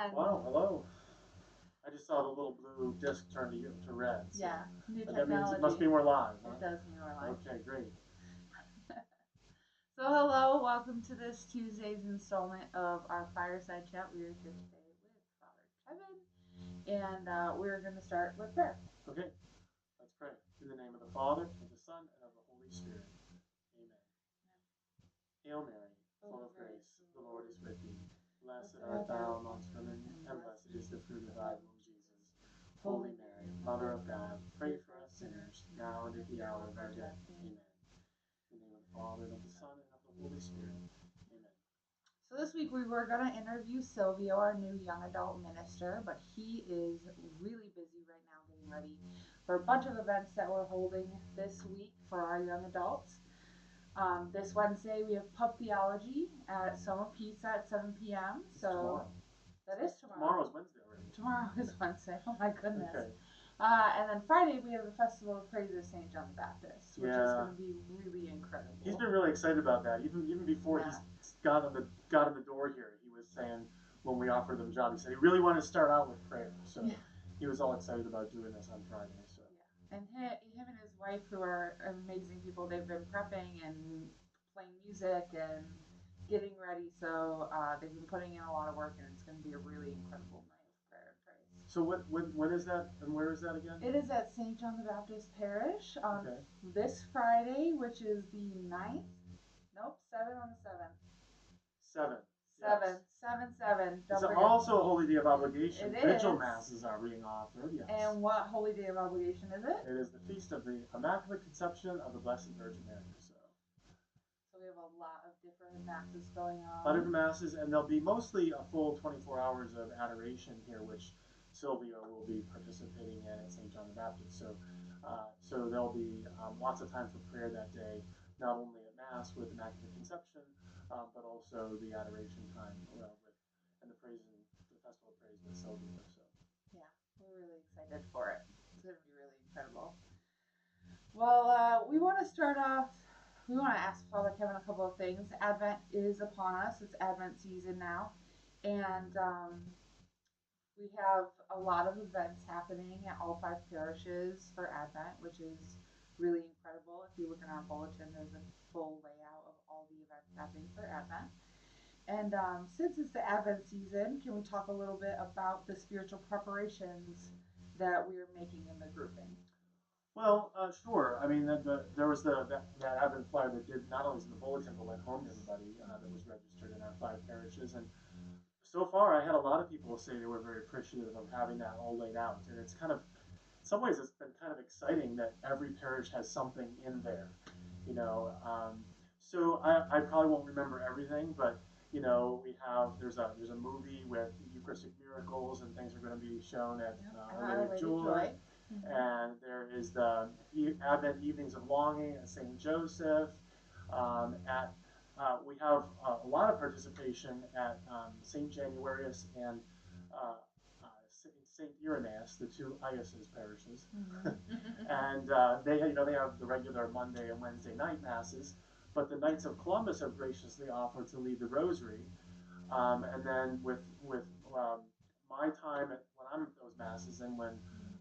And Wow, hello. I just saw the little blue disc turn to red. So yeah, new that means technology. it must be more live, huh? It does mean we're live. Okay, great. So hello, welcome to this Tuesday's installment of our Fireside Chat. We are here today with Father Kevin, and we're going to start with prayer. Okay, let's pray. In the name of the Father, of the Son, and of the Holy Spirit. Amen. Hail Mary, full of grace, the Lord is with thee. Blessed art thou amongst women, and blessed is the fruit of thy womb, Jesus. Holy Mary, Mother of God, pray for us sinners, now and at the hour of our death. Amen. In the name of the Father, and of the Son, and of the Holy Spirit. Amen. So this week we were going to interview Silvio, our new young adult minister, but he is really busy right now getting ready for a bunch of events that we're holding this week for our young adults. This Wednesday we have Pub Theology at Soma Pizza at 7 p.m. So that is tomorrow. Tomorrow's Wednesday already. Tomorrow is Wednesday. Oh my goodness. Okay. And then Friday we have the Festival of Praise at St. John the Baptist, which is going to be really incredible. He's been really excited about that. Even before he's got in the door here, he was saying when we offered him a job, he said he really wanted to start out with prayer. So he was all excited about doing this on Friday. So and him and his wife, who are amazing people, they've been prepping and playing music and getting ready. So they've been putting in a lot of work, and it's going to be a really incredible night of prayer and praise. So when is that, and where is that again? It is at St. John the Baptist Parish on this Friday, which is the 9th. Nope, 7 on the 7th. 7. 7. 7, 7. It's also a Holy Day of Obligation. It Vigil is. masses are being offered, yes. And what Holy Day of Obligation is it? It is the Feast of the Immaculate Conception of the Blessed Virgin Mary. So we have a lot of different masses going on. A lot of different masses, and there'll be mostly a full 24 hours of adoration here, which Silvio will be participating in at St. John the Baptist. So there'll be lots of time for prayer that day, not only at Mass with Immaculate Conception, but also the adoration time and the Festival of Praise with Silvio. So yeah, we're really excited for it. It's going to be really incredible. Well, we want to start off. We want to ask Father Kevin a couple of things. Advent is upon us. It's Advent season now, and we have a lot of events happening at all 5 parishes for Advent, which is really incredible. If you look in our bulletin, there's a full layout of all the events happening for Advent. And since it's the Advent season, can we talk a little bit about the spiritual preparations that we are making in the grouping? Well, sure. I mean, there was that Advent flyer that did not only in the bulletin but went home to everybody that was registered in our 5 parishes, and so far, I had a lot of people say they were very appreciative of having that all laid out, and it's kind of, in some ways, it's been kind of exciting that every parish has something in there, you know. So I probably won't remember everything, but you know, there's a movie with Eucharistic miracles and things are going to be shown at Our Lady of Joy. And there is the Advent Evenings of Longing at St. Joseph. We have a lot of participation at St. Januarius and St. Irenaeus, the 2 Iuses parishes, and they have the regular Monday and Wednesday night masses, but the Knights of Columbus have graciously offered to lead the Rosary, and then with my time when I'm at those masses and when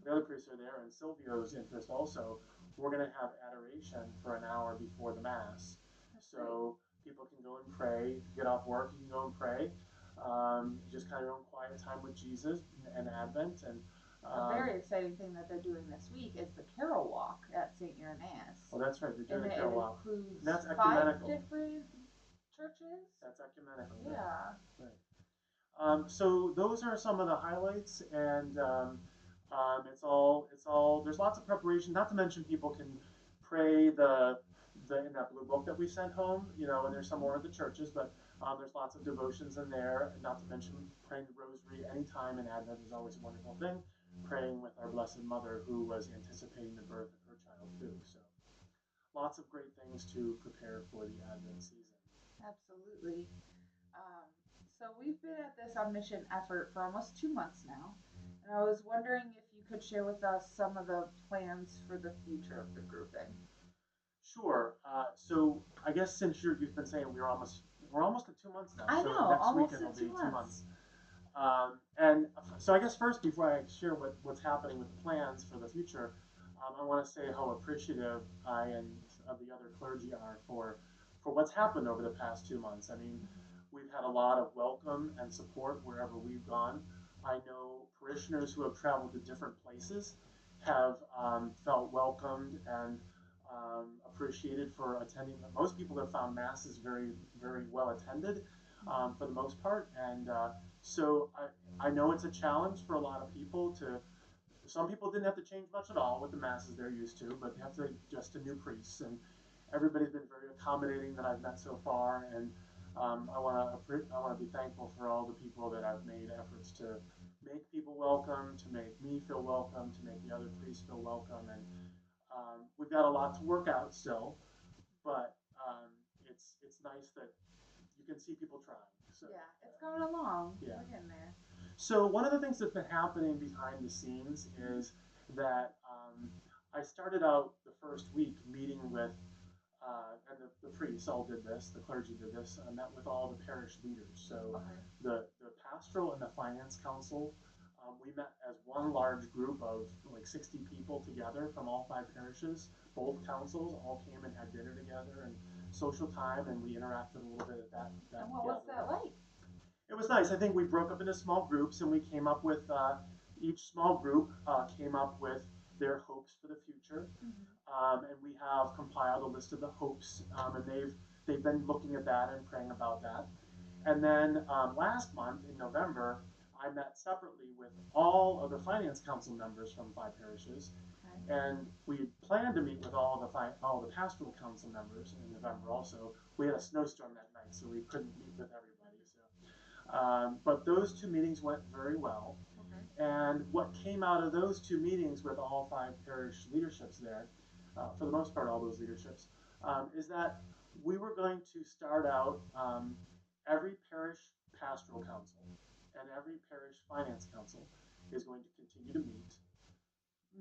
the other priests are there and Silvio's interest also, we're going to have adoration for an hour before the Mass. So people can go and pray, get off work, you can go and pray, just kind of your own quiet time with Jesus and Advent. And a very exciting thing that they're doing this week is the Carol Walk at St. Irenaeus. Oh, that's right, they're doing a Carol Walk. It includes that's 5 different churches. That's ecumenical. Yeah. Right. So those are some of the highlights, and it's all. There's lots of preparation. Not to mention, people can pray in that blue book that we sent home. You know, and there's some more of the churches, but there's lots of devotions in there. And not to mention, praying the Rosary anytime in Advent is always a wonderful thing. Praying with our Blessed Mother, who was anticipating the birth of her child too. So, lots of great things to prepare for the Advent season. Absolutely. So we've been at this on mission effort for almost 2 months now, and I was wondering if you could share with us some of the plans for the future of the grouping. Sure. So I guess since you've been saying we're almost at 2 months now. I know, so next almost week it'll at 2 be 2 months. So I guess first, before I share what's happening with the plans for the future, I want to say how appreciative I and the other clergy are for what's happened over the past 2 months. I mean, we've had a lot of welcome and support wherever we've gone. I know parishioners who have traveled to different places have felt welcomed and appreciated for attending. Most people have found masses very, very well attended for the most part, and so I know it's a challenge for a lot of people to. Some people didn't have to change much at all with the masses they're used to, but they have to adjust to new priests. And everybody's been very accommodating that I've met so far, and I want to be thankful for all the people that I've made efforts to make people welcome, to make me feel welcome, to make the other priests feel welcome, and we've got a lot to work out still, but it's nice that you can see people trying. So Yeah, it's going along. yeah. We're getting there. So one of the things that's been happening behind the scenes is that I started out the first week meeting with, and the priests all did this, the clergy did this, I met with all the parish leaders. So Okay. the pastoral and the finance council, we met as one large group of like 60 people together from all 5 parishes. Both councils all came and had dinner together and social time, and we interacted a little bit at that And what was that like? It was nice. I think we broke up into small groups and we came up with, each small group came up with their hopes for the future. And we have compiled a list of the hopes, and they've been looking at that and praying about that. And then last month in November, I met separately with all of the finance council members from 5 parishes, Okay. and we planned to meet with all the pastoral council members in November. Also, we had a snowstorm that night, so we couldn't meet with everybody. So, but those 2 meetings went very well. Okay. And what came out of those 2 meetings with all 5 parish leaderships there, for the most part, all those leaderships, is that we were going to start out, every parish pastoral council and every parish finance council is going to continue to meet,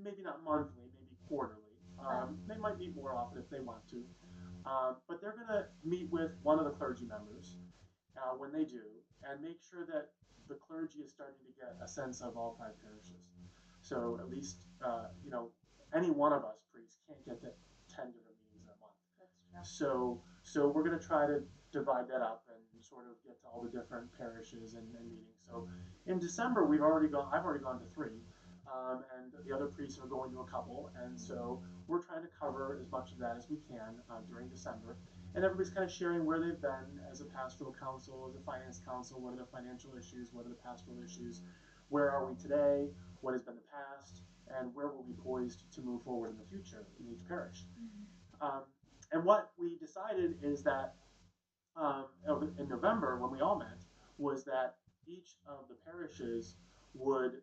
maybe not monthly, maybe quarterly. They might meet more often if they want to, but they're going to meet with one of the clergy members when they do, and make sure that the clergy is starting to get a sense of all 5 parishes. So at least, any one of us priests can't get to 10 different meetings in a month. That's true. So we're going to try to divide that up and sort of get to all the different parishes and meetings. So in December, I've already gone to 3, and the other priests are going to a couple, and so we're trying to cover as much of that as we can during December. And everybody's kind of sharing where they've been as a pastoral council, as a finance council, what are the financial issues, what are the pastoral issues, where are we today, what has been the past, and where will we be poised to move forward in the future in each parish. And what we decided is that, in November, when we all met, was that each of the parishes would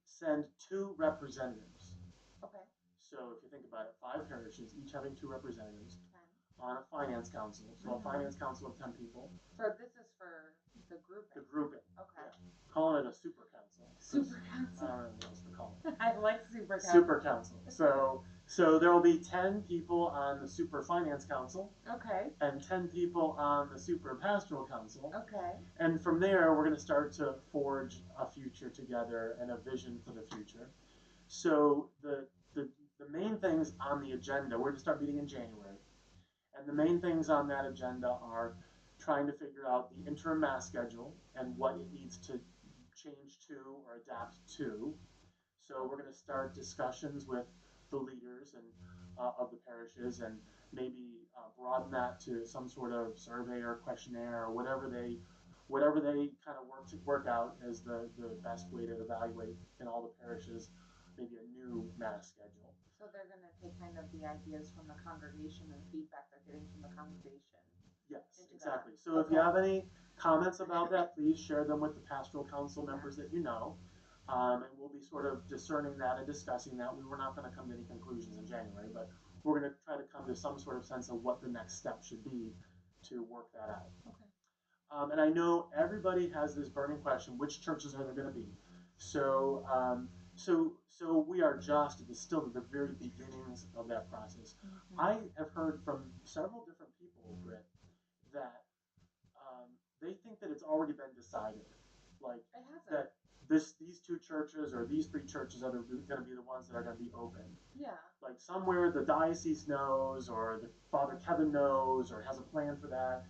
send 2 representatives. Okay. So if you think about it, 5 parishes, each having 2 representatives 10. on a finance council. So a finance council of 10 people. This is for the grouping. The grouping. Okay. Yeah. Calling it a super council. Super I council. don't know what else to call it. I like super council. Super council. So there will be 10 people on the super finance council. Okay. And 10 people on the super pastoral council. Okay. And from there, we're going to start to forge a future together and a vision for the future. So the main things on the agenda, we're going to start meeting in January. And the main things on that agenda are trying to figure out the interim mass schedule and what it needs to change to or adapt to. So we're going to start discussions with the leaders and of the parishes, and maybe broaden that to some sort of survey or questionnaire or whatever they kind of work out as the best way to evaluate in all the parishes maybe a new mass schedule. So they're going to take kind of the ideas from the congregation and the feedback they're getting from the congregation. Yes, exactly. So if Okay. you have any comments about that, please share them with the pastoral council members that you know. And we'll be sort of discerning that and discussing that. We were not going to come to any conclusions in January, but we're going to try to come to some sort of sense of what the next step should be to work that out. Okay. And I know everybody has this burning question: which churches are there going to be? So, so we are just still at the very beginnings of that process. I have heard from several different people, Brit, that they think that it's already been decided, like that these churches or these 3 churches are going to be the ones that are going to be open. Yeah. Like somewhere the diocese knows, or the Father Kevin knows, or has a plan for that.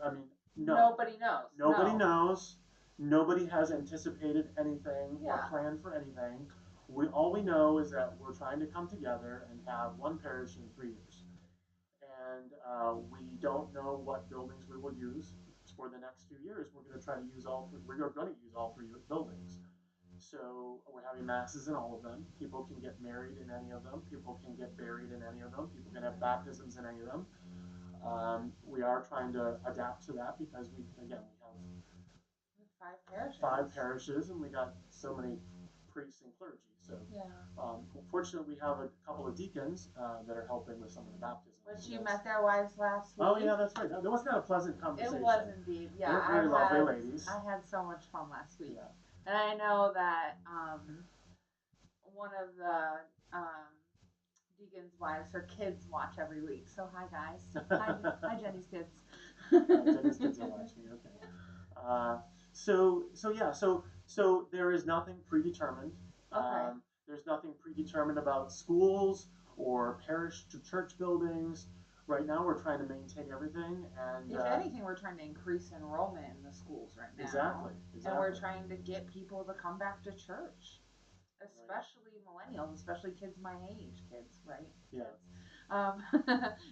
I mean, no. Nobody knows. Nobody knows. Nobody has anticipated anything or Yeah. planned for anything. All we know is that we're trying to come together and have one parish in 3 years. And we don't know what buildings we will use for the next few years. We're going to try to use all. We're going to use all 3 buildings. So we're having masses in all of them. People can get married in any of them. People can get buried in any of them. People can have baptisms in any of them. We are trying to adapt to that because we have 5 parishes. 5 parishes, and we got so many priests and clergy. So, yeah. Fortunately, we have a couple of deacons that are helping with some of the baptisms. Which you met their wives last week. Oh yeah, that's right. That wasn't that a pleasant conversation? It was indeed. Yeah, they're very lovely ladies. I had so much fun last week, yeah. And I know that one of the deacon's wives, her kids watch every week. So hi guys, hi Jenny's kids. Jenny's kids are watching. Okay. So there is nothing predetermined. Okay. There's nothing predetermined about schools or parish to church buildings. Right now, we're trying to maintain everything, and if anything, we're trying to increase enrollment in the schools right now. Exactly. And we're trying to get people to come back to church, especially millennials, especially kids my age, right? Yeah.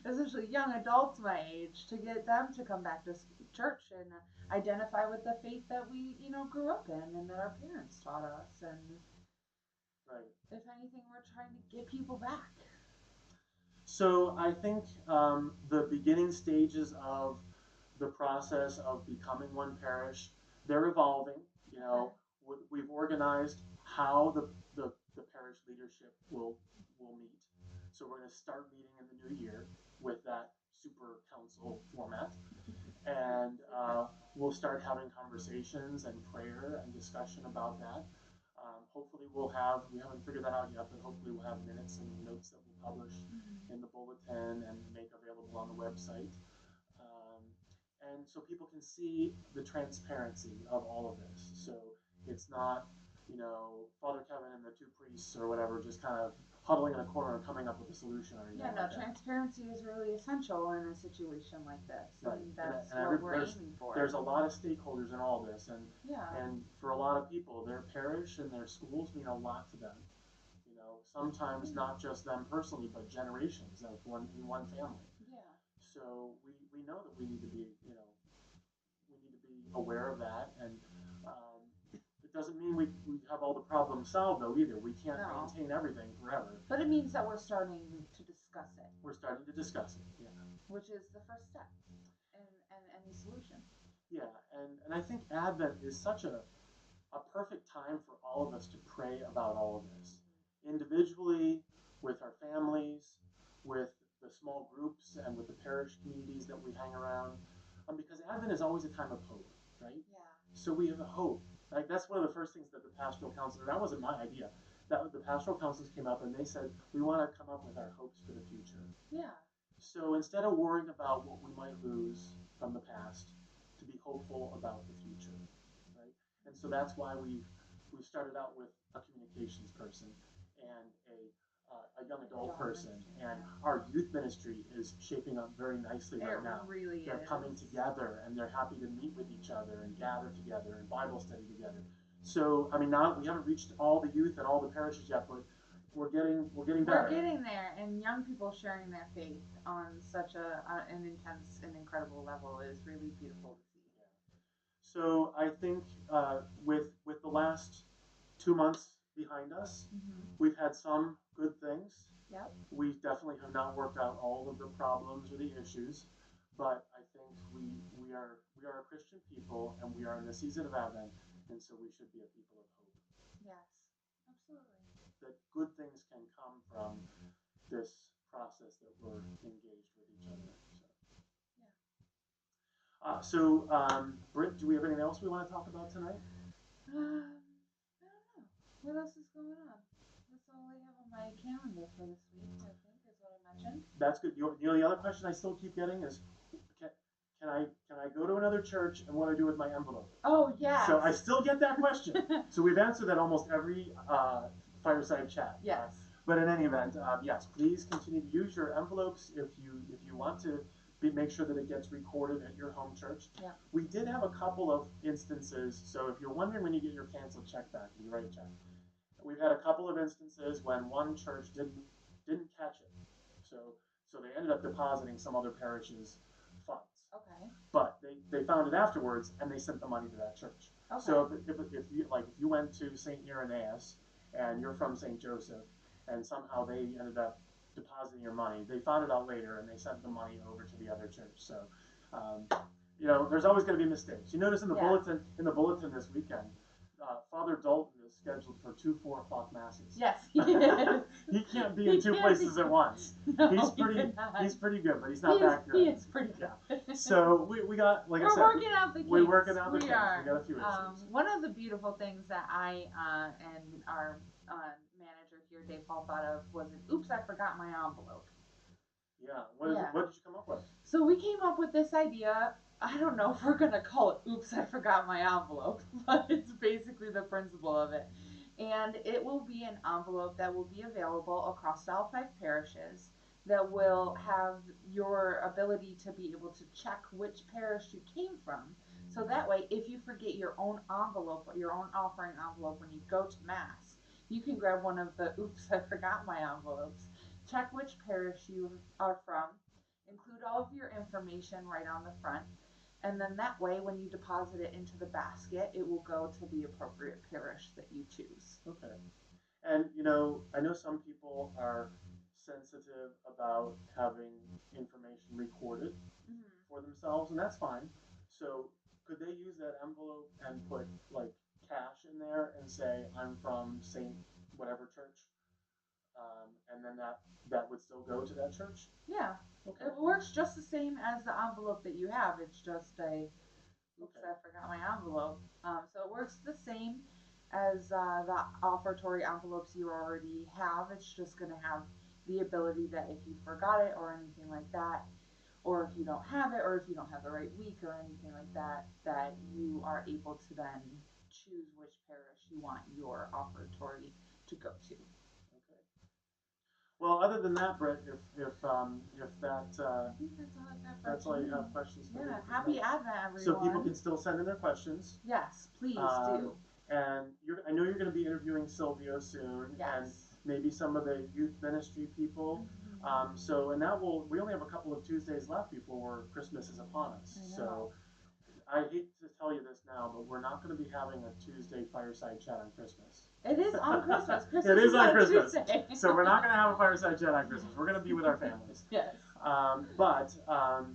Especially young adults my age, to get them to come back to church and identify with the faith that we, grew up in and that our parents taught us. And if anything, we're trying to get people back. So I think the beginning stages of the process of becoming one parish, they're evolving. We've organized how the parish leadership will meet. So we're going to start meeting in the new year with that super council format, and we'll start having conversations and prayer and discussion about that. Hopefully we haven't figured that out yet, but hopefully we'll have minutes and notes that we'll publish in the bulletin and make available on the website. And so people can see the transparency of all of this. So it's not, Father Kevin and the 2 priests or whatever just kind of huddling in a corner and coming up with a solution or anything. Transparency is really essential in a situation like this. Right. And that's what we're aiming for. There's a lot of stakeholders in all this, and for a lot of people, their parish and their schools mean a lot to them. Sometimes not just them personally, but generations of one family. Yeah. So we know that we need to be aware of that, and it doesn't mean we have all the problems solved though either. We can't maintain everything forever. But it means that we're starting to discuss it. We're starting to discuss it, yeah. Which is the first step in any solution. Yeah, and I think Advent is such a perfect time for all of us to pray about all of this. Individually, with our families, with the small groups, and with the parish communities that we hang around. Because Advent is always a time of hope, right? Yeah. So we have a hope. Like that's one of the first things that the pastoral counselor, that wasn't my idea. That the pastoral counselors came up and they said, we want to come up with our hopes for the future. Yeah. So instead of worrying about what we might lose from the past, to be hopeful about the future, right? And so that's why we've started out with a communications person and a young adult person, and our youth ministry is shaping up very nicely right now. Really they're coming together, and they're happy to meet with each other and gather together and Bible study together. So now we haven't reached all the youth and all the parishes yet, but we're getting better. We're getting there, and young people sharing their faith on such an intense and incredible level is really beautiful to see. Yeah. So I think with the last 2 months behind us, we've had some good things. Yep. We definitely have not worked out all of the problems or the issues, but I think we are a Christian people, and we are in the season of Advent, and so we should be a people of hope. Yes, absolutely. That good things can come from this process that we're engaged with each other. So, Britt, do we have anything else we want to talk about tonight? I don't know. What else is going on? That's all I have on my calendar for this week, I think, is what I mentioned. That's good. The other question I still keep getting is, can I go to another church and what do I do with my envelope? Oh, yes. So I still get that question. So we've answered that almost every fireside chat. Yes. But in any event, yes, please continue to use your envelopes if you want to make sure that it gets recorded at your home church. Yeah. We did have a couple of instances. So if you're wondering when you get your canceled check back, you write a check. We've had a couple of instances when one church didn't catch it. So they ended up depositing some other parish's funds. Okay. But they found it afterwards and they sent the money to that church. Okay. So if you went to St. Irenaeus and you're from St. Joseph and somehow they ended up depositing your money, they found it out later and they sent the money over to the other church. So there's always going to be mistakes. You notice in the bulletin this weekend, Father Dalton is scheduled for 2 4 o'clock masses. Yes, he is. He can't be in two places at once. No, he's pretty good, but he's not that good. He is pretty good. Yeah. So we got, like I said, we're working out the kinks. We're working out the kinks. We got a few issues. One of the beautiful things that I and our manager here, Dave Paul, thought of was oops, I forgot my envelope. Yeah. What did you come up with? So we came up with this idea. I don't know if we're gonna call it "Oops, I forgot my envelope," but it's basically the principle of it. And it will be an envelope that will be available across all 5 parishes that will have your ability to be able to check which parish you came from. So that way, if you forget your own envelope, your own offering envelope when you go to Mass, you can grab one of the "Oops, I forgot my envelopes," check which parish you are from, include all of your information right on the front, and then that way, when you deposit it into the basket, it will go to the appropriate parish that you choose. Okay. And, I know some people are sensitive about having information recorded for themselves, and that's fine. So could they use that envelope and put, like, cash in there and say, I'm from St. whatever church? And then that would still go to that church? Yeah. Okay. It works just the same as the envelope that you have. It's just oops, Okay. I forgot my envelope. So it works the same as the offertory envelopes you already have. It's just going to have the ability that if you forgot it or anything like that, or if you don't have it, or if you don't have the right week or anything like that, that you are able to then choose which parish you want your offertory to go to. Okay. Well, other than that, Britt, if that I think that's all I got for that's all you have questions for me. Yeah, happy Advent, everyone. So people can still send in their questions. Yes, please do. And I know you're going to be interviewing Silvio soon, and maybe some of the youth ministry people. We only have a couple of Tuesdays left before Christmas is upon us. So I hate to tell you this now, but we're not going to be having a Tuesday fireside chat on Christmas. It is on Christmas. It is on Christmas. Tuesday. So we're not going to have a fireside chat on Christmas. We're going to be with our families. Yes.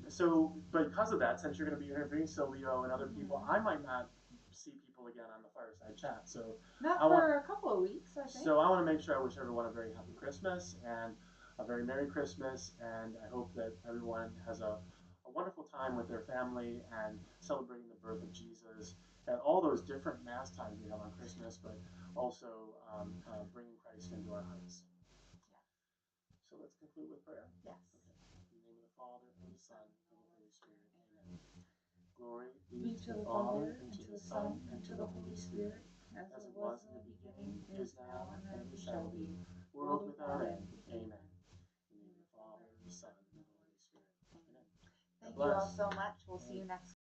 So because of that, since you're going to be interviewing Silvio and other people, I might not see people again on the fireside chat. So not for a couple of weeks, I think. So I want to make sure I wish everyone a very happy Christmas and a very Merry Christmas, and I hope that everyone has a wonderful time with their family and celebrating the birth of Jesus at all those different Mass times we have on Christmas, but also bringing Christ into our hearts. Yeah. So let's conclude with prayer. Yes. Okay. In the name of the Father, and the Son, and the Holy Spirit. Amen. Glory be to the Father, and to the Son, and to the Holy Spirit, as it was in the beginning, is now, and ever shall be, world without end. Amen. In the name of the Father, and the Son, and the Holy Spirit. Amen. Thank you all so much. We'll see you next